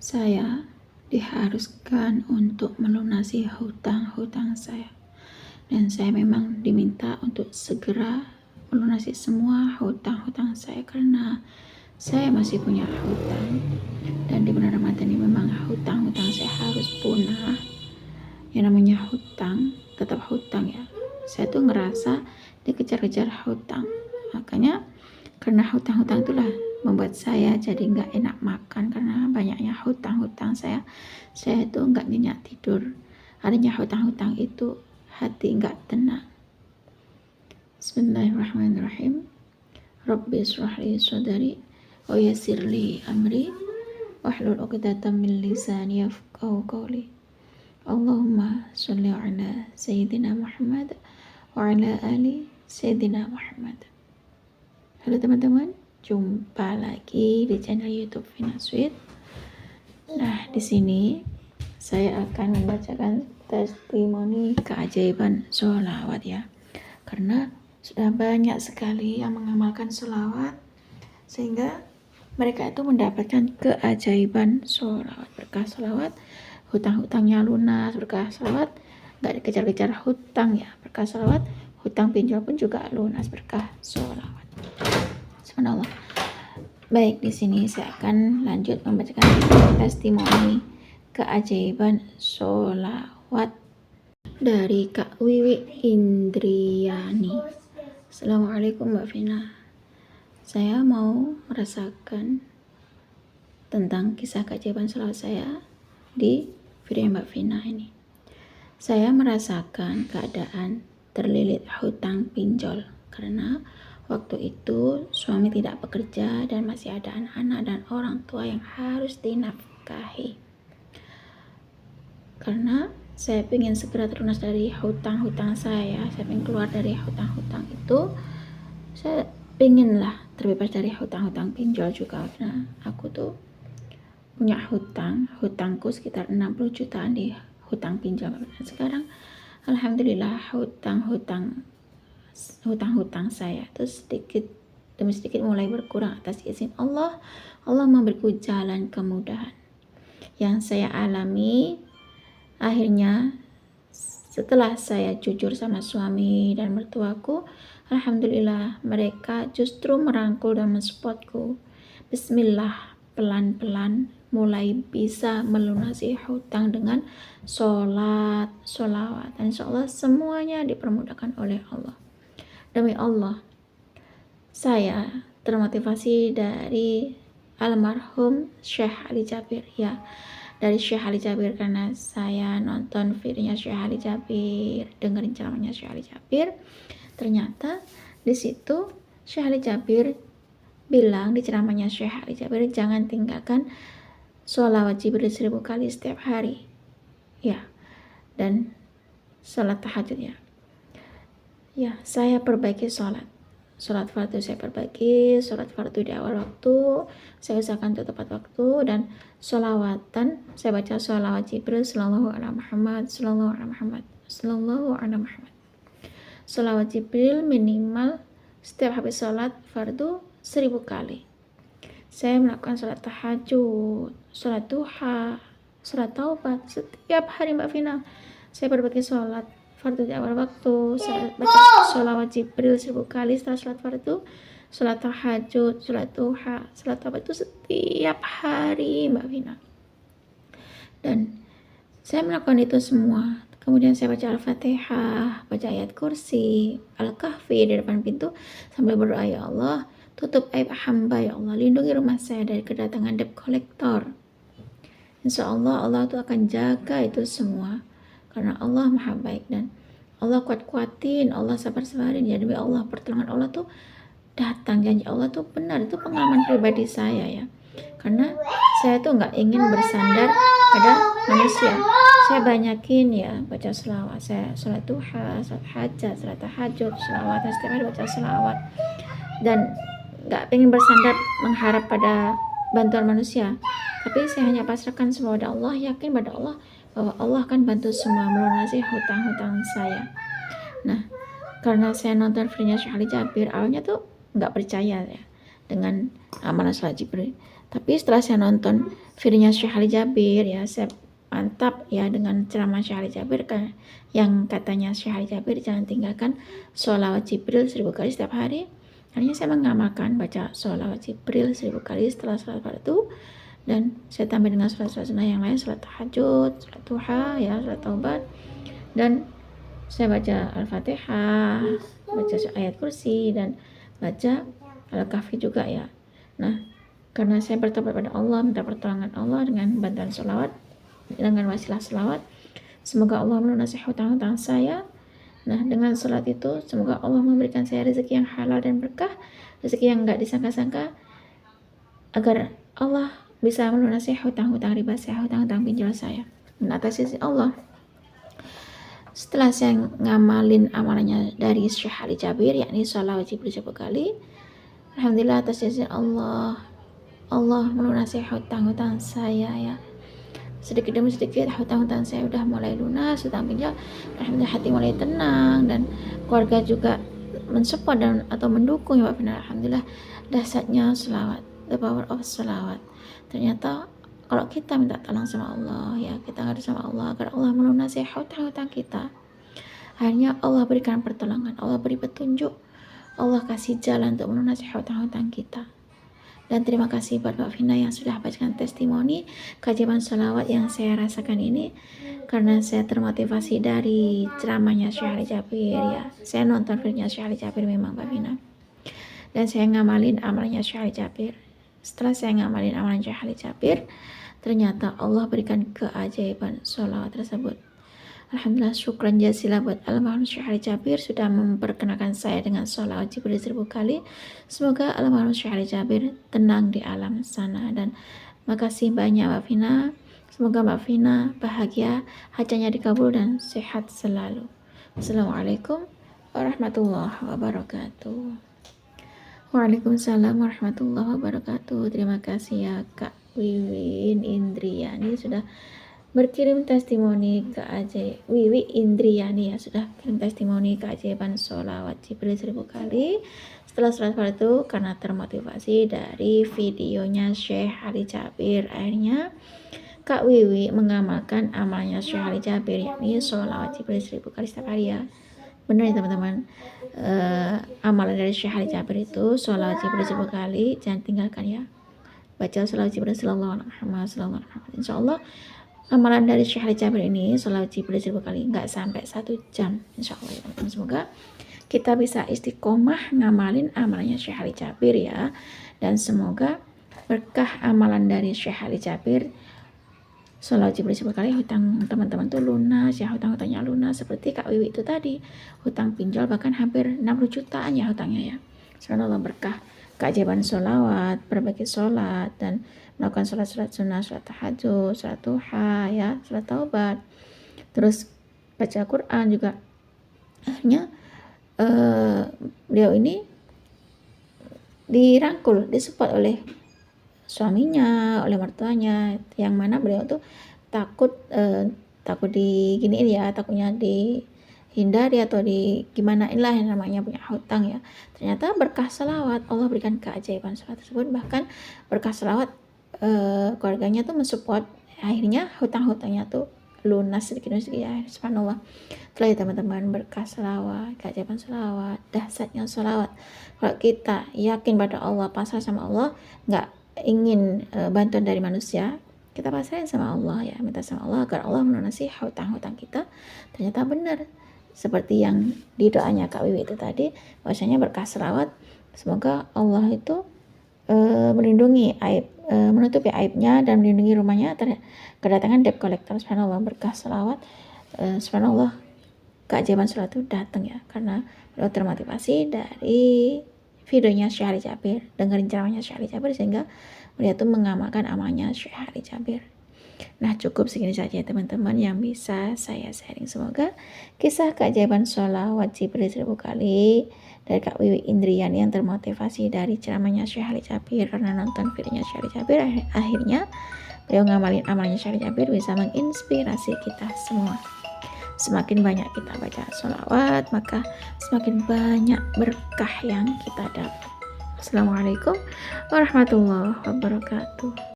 Saya diharuskan untuk melunasi hutang-hutang saya. Dan saya memang diminta untuk segera melunasi semua hutang-hutang saya karena saya masih punya hutang. Dan di bulan Ramadan ini memang hutang-hutang saya harus punah. Yang namanya hutang, tetap hutang ya. Saya tuh ngerasa dikejar-kejar hutang. Makanya karena hutang-hutang itulah membuat saya jadi nggak enak makan karena banyaknya hutang-hutang saya itu nggak nyenyak tidur. Adanya hutang-hutang itu hati nggak tenang. Bismillahirrahmanirrahim. Rabbi israh li sadri wa yassir li amri wahlul 'uqdatam min lisani yafqahu qawli. Allahumma sholli ala sayyidina Muhammad wa ala ali sayyidina Muhammad. Halo teman-teman, jumpa lagi di channel YouTube Vina Sweet. Nah, di sini saya akan membacakan testimoni keajaiban sholawat ya. Karena sudah banyak sekali yang mengamalkan sholawat sehingga mereka itu mendapatkan keajaiban sholawat. Berkah sholawat, hutang-hutangnya lunas. Berkah sholawat, gak dikejar-kejar hutang ya. Berkah sholawat, hutang pinjol pun juga lunas. Berkah sholawat. Subhanallah. Baik, di sini saya akan lanjut membacakan testimoni keajaiban sholawat dari Kak Wiwi Indriani. Assalamualaikum Mbak Vina. Saya mau merasakan tentang kisah keajaiban sholawat saya di video Mbak Vina ini. Saya merasakan keadaan terlilit hutang pinjol karena waktu itu suami tidak bekerja dan masih ada anak-anak dan orang tua yang harus dinafkahi. Karena saya ingin segera terlunas dari hutang-hutang saya ingin keluar dari hutang-hutang itu. Saya pengenlah terbebas dari hutang-hutang pinjol juga. Nah, aku tuh punya hutangku sekitar 60 jutaan di hutang pinjol. Sekarang alhamdulillah hutang-hutang saya itu sedikit demi sedikit mulai berkurang atas izin Allah. Allah memberiku jalan kemudahan. Yang saya alami akhirnya setelah saya jujur sama suami dan mertuaku, alhamdulillah mereka justru merangkul dan mensupport-ku. Bismillah, pelan-pelan mulai bisa melunasi hutang dengan sholawat. Dan insya Allah semuanya dipermudahkan oleh Allah. Demi Allah, saya termotivasi dari almarhum Syekh Ali Jabir ya. Dari Syekh Ali Jabir karena saya nonton videonya Syekh Ali Jabir, dengerin ceramahnya Syekh Ali Jabir. Ternyata di situ Syekh Ali Jabir bilang di ceramahnya Syekh Ali Jabir, jangan tinggalkan sholawat Jibril 1000 kali setiap hari ya, dan sholat tahajud ya. Ya, saya perbaiki sholat fardu saya perbaiki, sholat fardu di awal waktu saya usahakan untuk tepat waktu, dan sholawatan saya baca sholawat Jibril sallallahu alaihi Muhammad sallallahu alaihi Muhammad sallallahu alaihi Muhammad. Sholawat Jibril minimal setiap habis sholat fardu 1000 kali. Saya melakukan sholat tahajud, sholat duha, sholat taubat setiap hari Mbak Vina. Saya berbagi sholat fardu di awal waktu, saya baca sholawat Jibril 1000 kali setelah sholat fardu, sholat tahajud, sholat duha, sholat taubat itu setiap hari Mbak Vina. Dan saya melakukan itu semua. Kemudian saya baca Al-Fatihah, baca ayat kursi, Al-Kahfi di depan pintu sambil berdoa, ya Allah, tutup aib hamba, ya Allah, lindungi rumah saya dari kedatangan debt collector. Insya Allah, Allah itu akan jaga itu semua karena Allah maha baik dan Allah kuat-kuatin, Allah sabar-sabarin ya. Demi Allah, pertolongan Allah tuh datang, janji Allah tuh benar. Itu pengalaman pribadi saya ya, karena saya tuh nggak ingin bersandar pada manusia. Saya banyakin ya baca selawat, saya sholat duha, sholat hajat, sholat tahajud, selawat, setiap hari baca selawat, dan nggak pengen bersandar mengharap pada bantuan manusia, tapi saya hanya pasrahkan semua pada Allah, yakin pada Allah bahwa Allah akan bantu semua melunasi hutang-hutang saya. Nah, karena saya nonton videonya Syekh Ali Jabir, awalnya tuh nggak percaya ya dengan amalan sholat Jibril, Tapi setelah saya nonton videonya Syekh Ali Jabir ya, saya mantap ya dengan ceramah Syekh Ali Jabir kan, yang katanya Syekh Ali Jabir jangan tinggalkan sholawat Jibril 1000 kali setiap hari. Akhirnya saya mengamalkan baca sholawat Jibril 1000 kali setelah sholat fardu, dan saya tambah dengan sholat-sholat sunnah yang lain, sholat tahajud, sholat duha ya, sholat taubat, dan saya baca Al-Fatihah, baca ayat kursi, dan baca Al-Kahfi juga ya. Nah, karena saya bertobat pada Allah, minta pertolongan Allah dengan bantuan sholawat, dengan wasilah sholawat, semoga Allah melunasi hutang-hutang saya. Nah, dengan sholat itu semoga Allah memberikan saya rezeki yang halal dan berkah, rezeki yang nggak disangka-sangka, agar Allah bisa melunasi hutang-hutang riba saya, hutang-hutang pinjol saya. Dan atas izin Allah, setelah saya ngamalin amalannya dari Syekh Ali Jabir, yakni sholawat Jibril 10 kali, alhamdulillah atas izin Allah, Allah melunasi hutang-hutang saya ya. Sedikit demi sedikit hutang-hutang saya udah mulai lunas, hutang pinjol. Alhamdulillah hati mulai tenang, dan keluarga juga mensupport dan atau mendukung ya Pak Fina. Alhamdulillah dahsyatnya selawat, the power of selawat. Ternyata kalau kita minta tolong sama Allah ya, kita ngadu sama Allah agar Allah melunasi hutang-hutang kita, akhirnya Allah berikan pertolongan, Allah beri petunjuk, Allah kasih jalan untuk melunasi hutang-hutang kita. Dan terima kasih buat Mbak Vina yang sudah bacakan testimoni keajaiban sholawat yang saya rasakan ini, karena saya termotivasi dari ceramahnya Syekh Ali Jabir ya. Saya nonton videonya Syekh Ali Jabir memang Mbak Vina, dan saya ngamalin amalnya Syekh Ali Jabir. Setelah saya ngamalin amalan Syekh Ali Jabir, ternyata Allah berikan keajaiban sholawat tersebut. Alhamdulillah, syukran jazila buat almarhum Syekh Ali Jabir sudah memperkenalkan saya dengan sholawat Jibril 1000 kali. Semoga almarhum Syekh Ali Jabir tenang di alam sana, dan makasih banyak Mbak Vina. Semoga Mbak Vina bahagia, hajatnya dikabul dan sehat selalu. Assalamualaikum warahmatullahi wabarakatuh. Waalaikumsalam warahmatullahi wabarakatuh. Terima kasih ya Kak Wiwin Indriani sudah berkirim testimoni Wiwi Indriani ya, sudah kirim testimoni keajaiban sholawat Jibril 1000 kali setelah sholat fardu karena termotivasi dari videonya Syekh Ali Jabir. Akhirnya Kak Wiwi mengamalkan amalnya Syekh Ali Jabir, yakni sholawat Jibril 1000 kali setiap hari ya. Benar ya teman-teman, amalan dari Syekh Ali Jabir itu sholawat Jibril 1000 kali, jangan tinggalkan ya. Baca sholawat Jibril sallallahu alaihi wasallam. Insyaallah amalan dari Syekh Ali Jabir ini, sholawat Jibril 1000 kali, nggak sampai 1 jam insya Allah ya teman-teman. Semoga kita bisa istiqomah ngamalin amalannya Syekh Ali Jabir ya, dan semoga berkah amalan dari Syekh Ali Jabir sholawat Jibril 1000 kali, hutang teman-teman tuh lunas ya, hutang-hutangnya lunas seperti Kak Wiwi itu tadi, hutang pinjol bahkan hampir 60 jutaan ya hutangnya ya. Subhanallah, berkah keajaiban sholawat, perbaiki sholat, dan melakukan sholat sunnah, sholat tahajud, sholat duha ya, sholat taubat, terus baca Quran juga. Akhirnya beliau ini dirangkul, disupport oleh suaminya, oleh mertuanya, yang mana beliau tuh takut diginiin ya, takutnya dihindari atau gimana inilah yang namanya punya hutang ya. Ternyata berkah selawat Allah berikan keajaiban selawat tersebut, bahkan berkah selawat keluarganya tuh mensupport, akhirnya hutang-hutangnya tuh lunas sedikit demi sedikit ya. Subhanallah, itulah ya teman-teman, berkah selawat, keajaiban selawat, dahsyatnya selawat. Kalau kita yakin pada Allah, pasrah sama Allah, nggak ingin bantuan dari manusia, kita pasrahin sama Allah ya, minta sama Allah agar Allah melunasi hutang-hutang kita. Ternyata benar seperti yang di doanya Kak Wiwi itu tadi, bahwasanya berkah selawat semoga Allah itu melindungi aib, menutupi aibnya dan melindungi rumahnya kedatangan debt collector. Subhanallah, berkah selawat, subhanallah, keajaiban selawat itu datang ya, karena beliau termotivasi dari videonya Syekh Ali Jabir, dengerin ceramahnya Syekh Ali Jabir, sehingga beliau tuh mengamalkan amalnya Syekh Ali Jabir. Nah, cukup segini saja teman-teman yang bisa saya sharing. Semoga kisah keajaiban sholawat Jibril 1000 kali dari Kak Wiwi Indriani yang termotivasi dari ceramahnya Syekh Ali Jabir, karena nonton videonya Syekh Ali Jabir, akhirnya beliau ngamalin amalnya Syekh Ali Jabir, bisa menginspirasi kita semua. Semakin banyak kita baca sholawat, maka semakin banyak berkah yang kita dapat. Assalamualaikum warahmatullahi wabarakatuh.